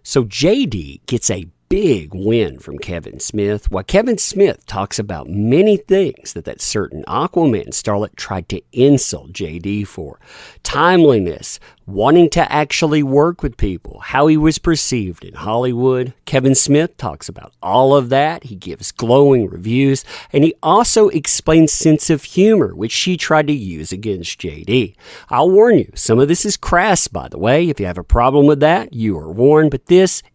So JD gets a big win from Kevin Smith, while Kevin Smith talks about many things that certain Aquaman starlet tried to insult JD for. Timeliness, wanting to actually work with people, how he was perceived in Hollywood. Kevin Smith talks about all of that. He gives glowing reviews, and he also explains sense of humor, which she tried to use against JD. I'll warn you, some of this is crass, by the way. If you have a problem with that, you are warned, but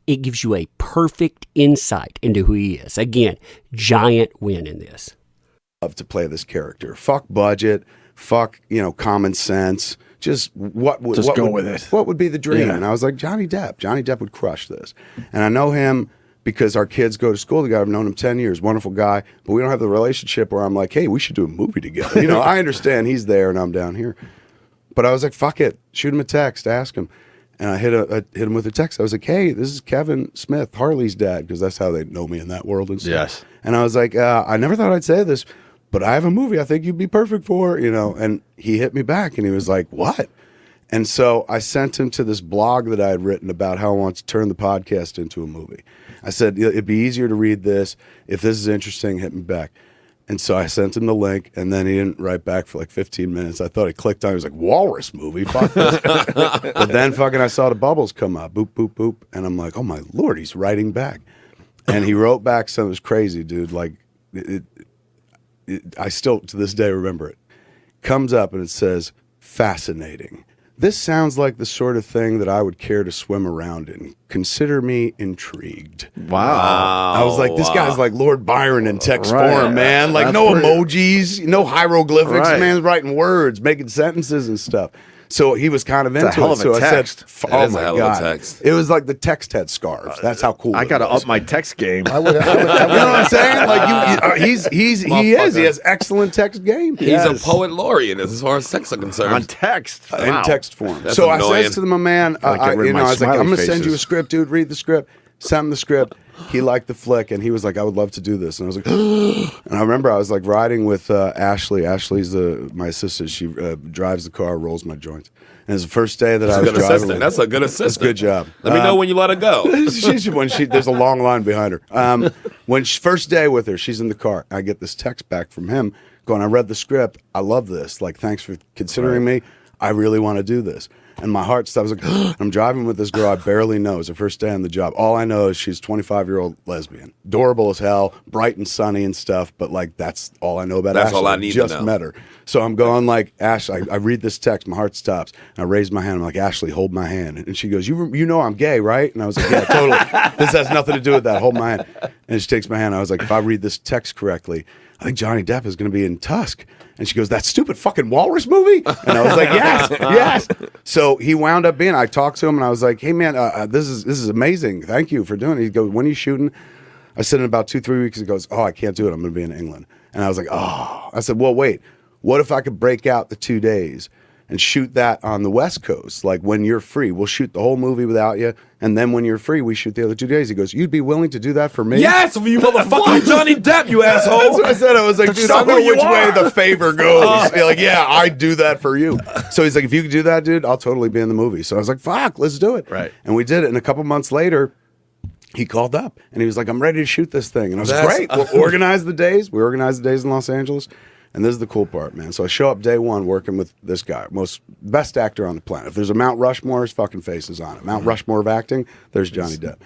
it gives you a perfect insight into who he is. Again, giant win in this. Love to play this character. Fuck budget, fuck, common sense. Just what would be the dream? Yeah. And I was like, Johnny Depp. Johnny Depp would crush this. And I know him because our kids go to school together. I've known him 10 years. Wonderful guy. But we don't have the relationship where I'm like, hey, we should do a movie together. I understand he's there and I'm down here. But I was like, fuck it. Shoot him a text. Ask him. And I hit him with a text. I was like, hey, this is Kevin Smith, Harley's dad, because that's how they know me in that world and stuff. Yes. And I was like, I never thought I'd say this, but I have a movie I think you'd be perfect for, And he hit me back and he was like, what? And so I sent him to this blog that I had written about how I want to turn the podcast into a movie. I said, it'd be easier to read this. If this is interesting, hit me back. And so I sent him the link, and then he didn't write back for like 15 minutes. I thought he clicked on it. He was like, walrus movie, fuck this. But then I saw the bubbles come up, boop, boop, boop. And I'm like, oh my Lord, he's writing back. And he wrote back something that was crazy, dude. Like, I still, to this day, remember it. Comes up and it says, fascinating. This sounds like the sort of thing that I would care to swim around in. Consider me intrigued. Wow. I was like, this guy's like Lord Byron in text form, man. Like, no emojis, no hieroglyphics. Right. Man's writing words, making sentences and stuff. So he was kind of into a hell it. of a So text. I said, oh my God. Text. It was like the text had scarves. That's how cool I got to up my text game. you know what I'm saying? Like he is. He has excellent text game. He's a poet laureate as far as sex are concerned. On text. In text form. That's so annoying. I says to my man, I was like, I'm going to send you a script, dude. Read the script. Sent him the script. He liked the flick, and he was like, I would love to do this. And I was like, and I remember I was like riding with Ashley. Ashley's my assistant. She drives the car, rolls my joints. And it was the first day that I was driving. That's a good assistant. That's a good job. Let me know when you let her go. There's a long line behind her. First day with her, she's in the car. I get this text back from him going, I read the script. I love this. Like, thanks for considering me. I really want to do this. And my heart stopped. I was like, I'm driving with this girl I barely know. It's her first day on the job. All I know is she's a 25-year-old lesbian. Adorable as hell, bright and sunny and stuff, but like that's all I know about That's Ashley. all I need to know. Just met her. So I'm going like, Ash, I read this text, my heart stops. And I raise my hand. I'm like, Ashley, hold my hand. And she goes, you know I'm gay, right? And I was like, yeah, totally. This has nothing to do with that. Hold my hand. And she takes my hand. I was like, if I read this text correctly, I think Johnny Depp is going to be in Tusk. And she goes, that stupid fucking walrus movie? And I was like, yes. So he wound up being, I talked to him and I was like, hey man, this is amazing. Thank you for doing it. He goes, when are you shooting? I said in about 2-3 weeks. He goes, oh, I can't do it. I'm going to be in England. And I was like, oh. I said, well, wait, what if I could break out the 2 days and shoot that on the West Coast? Like when you're free, we'll shoot the whole movie without you. And then when you're free, we shoot the other 2 days. He goes, you'd be willing to do that for me? Yes, you motherfucking Johnny Depp, you asshole. That's what I said. I was like, dude, I know which way the favor goes. Like, yeah, I'd do that for you. So he's like, if you could do that, dude, I'll totally be in the movie. So I was like, fuck, let's do it. Right. And we did it. And a couple months later, he called up and he was like, I'm ready to shoot this thing. And I was like, great. We'll organize the days. We organized the days in Los Angeles. And this is the cool part, man. So I show up day one working with this guy, best actor on the planet. If there's a Mount Rushmore, his fucking face is on it. Mount Rushmore of acting, there's Johnny Depp.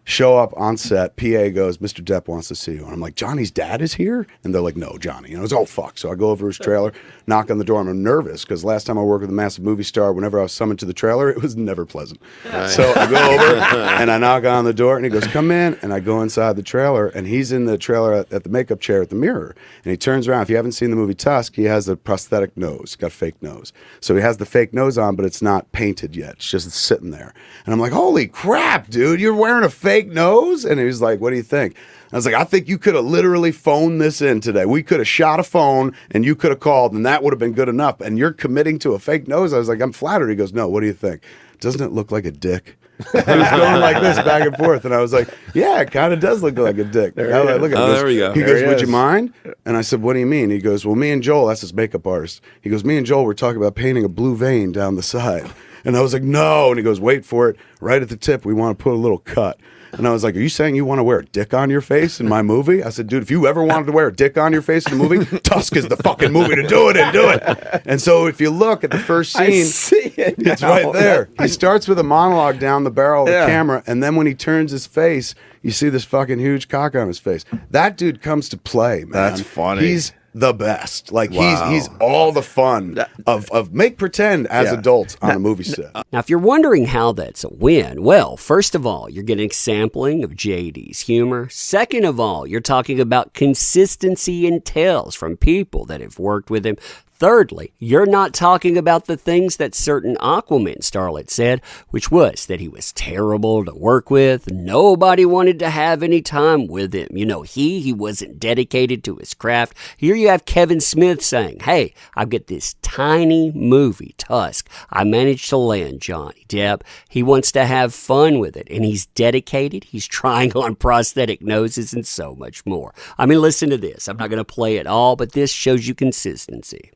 Show up on set, PA goes, Mr. Depp wants to see you. And I'm like, Johnny's dad is here? And they're like, no, Johnny. And I was, oh, fuck. So I go over to his trailer, knock on the door. I'm nervous because last time I worked with a massive movie star, whenever I was summoned to the trailer, it was never pleasant. Right. So I go over and I knock on the door and he goes, come in. And I go inside the trailer and he's in the trailer at the makeup chair at the mirror. And he turns around. If you haven't seen the movie Tusk, he has a prosthetic nose. He's got a fake nose. So he has the fake nose on, but it's not painted yet. It's just sitting there. And I'm like, holy crap, dude, you're wearing a fake nose? And he was like, what do you think? I was like, I think you could have literally phoned this in today. We could have shot a phone and you could have called and that would have been good enough. And you're committing to a fake nose? I was like, I'm flattered. He goes, no, what do you think? Doesn't it look like a dick? He was going like this back and forth. And I was like, yeah, it kind of does look like a dick. Look at this. There we go. He goes, would you mind? And I said, what do you mean? He goes, well, me and Joel, that's his makeup artist. He goes, me and Joel were talking about painting a blue vein down the side. And I was like, no. And he goes, wait for it. Right at the tip, we want to put a little cut. And I was like, are you saying you want to wear a dick on your face in my movie? I said, dude, if you ever wanted to wear a dick on your face in a movie, Tusk is the fucking movie to do it and do it. And so if you look at the first scene, I see it now. it's right there. He starts with a monologue down the barrel of the camera, and then when he turns his face, you see this fucking huge cock on his face. That dude comes to play, man. That's funny. He's the best. Like Wow. he's all the fun of make pretend as adults on a movie set. Now, if you're wondering how that's a win, well, first of all, you're getting sampling of JD's humor. Second of all, you're talking about consistency in tales from people that have worked with him. Thirdly, you're not talking about the things that certain Aquaman starlet said, which was that he was terrible to work with. Nobody wanted to have any time with him. You know, he wasn't dedicated to his craft. Here you have Kevin Smith saying, hey, I've got this tiny movie, Tusk. I managed to land Johnny Depp. He wants to have fun with it, and he's dedicated. He's trying on prosthetic noses and so much more. I mean, listen to this. I'm not going to play it all, but this shows you consistency.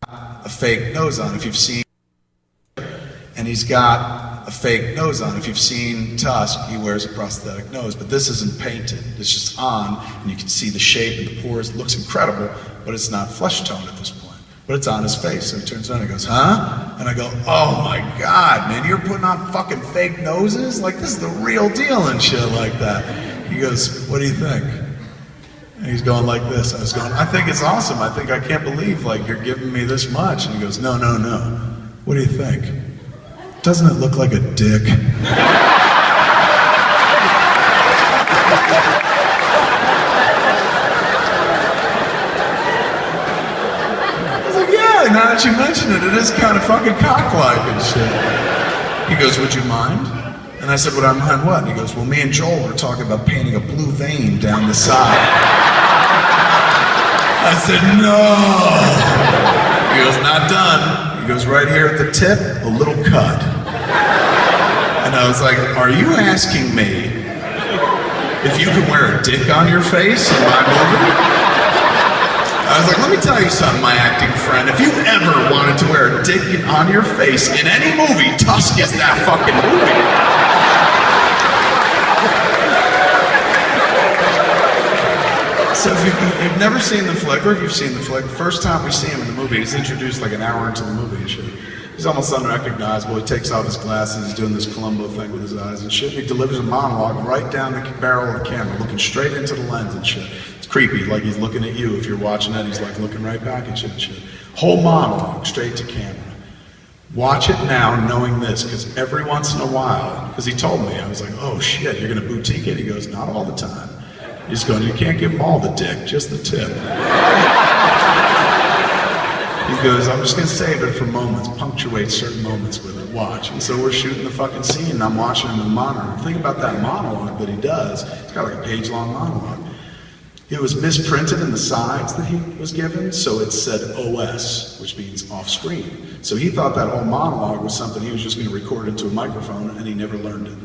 A fake nose on if you've seen, and he's got a fake nose on if you've seen Tusk. He wears a prosthetic nose, but this isn't painted. It's just on, and you can see the shape and the pores. It looks incredible, but it's not flesh tone at this point. But it's on his face, so he turns around and goes, huh? And I go, oh my God, man, you're putting on fucking fake noses? Like, this is the real deal and shit like that. He goes, what do you think? And he's going like this. I was going, I think it's awesome. I can't believe, like, you're giving me this much. And he goes, no. What do you think? Doesn't it look like a dick? I was like, yeah, now that you mention it, it is kind of fucking cock-like and shit. He goes, would you mind? And I said, would I mind what? And he goes, well, me and Joel were talking about painting a blue vein down the side. I said, no. He goes, not done. He goes, right here at the tip, a little cut. And I was like, are you asking me if you can wear a dick on your face in my movie? I was like, let me tell you something, my acting friend. If you ever wanted to wear a dick on your face in any movie, Tusk is that fucking movie. So if you've never seen the flick, or if you've seen the flick, the first time we see him in the movie, he's introduced like an hour into the movie and shit. He's almost unrecognizable. He takes off his glasses, he's doing this Columbo thing with his eyes and shit. He delivers a monologue right down the barrel of the camera, looking straight into the lens and shit. It's creepy, like he's looking at you. If you're watching it, he's like looking right back at you and shit. Whole monologue, straight to camera. Watch it now knowing this, because every once in a while, because he told me, I was like, oh shit, you're gonna boutique it? He goes, not all the time. He's going, you can't give him all the dick, just the tip. He goes, I'm just gonna save it for moments, punctuate certain moments with it, watch. And so we're shooting the fucking scene, and I'm watching him in the monitor. Think about that monologue that he does. It's got like a page-long monologue. It was misprinted in the sides that he was given, so it said OS, which means off screen. So he thought that whole monologue was something he was just gonna record into a microphone, and he never learned it.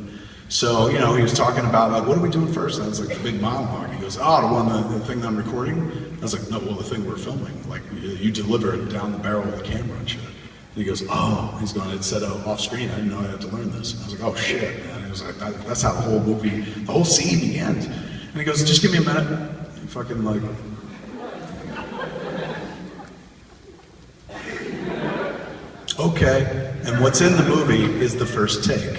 So, you know, he was talking about, like, what are we doing first? And I was like, the big monologue. He goes, oh, the thing that I'm recording? I was like, no, well, the thing we're filming. Like, you deliver it down the barrel of the camera and shit. And he goes, oh. He's going, it said off screen. I didn't know I had to learn this. And I was like, oh, shit, man. He was like, that's how the whole movie, the whole scene begins. And he goes, just give me a minute. And fucking, like... Okay. And what's in the movie is the first take.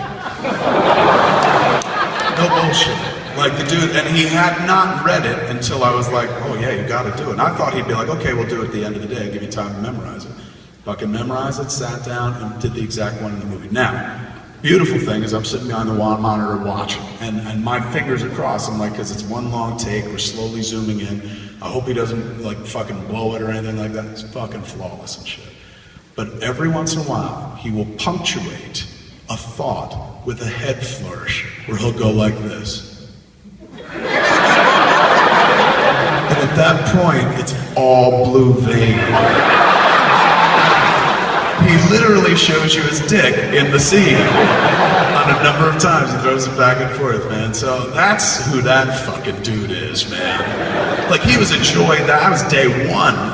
No bullshit. Like the dude, and he had not read it until I was like, oh yeah, you gotta do it. And I thought he'd be like, okay, we'll do it at the end of the day, give you time to memorize it. Fucking memorized it, sat down, and did the exact one in the movie. Now, beautiful thing is I'm sitting behind the monitor watching, and my fingers are crossed. I'm like, because it's one long take, we're slowly zooming in. I hope he doesn't like fucking blow it or anything like that. It's fucking flawless and shit. But every once in a while, he will punctuate a thought with a head flourish, where he'll go like this. And at that point, it's all blue vein. He literally shows you his dick in the scene on a number of times. He throws it back and forth, man. So that's who that fucking dude is, man. Like, he was a joy. That was day one.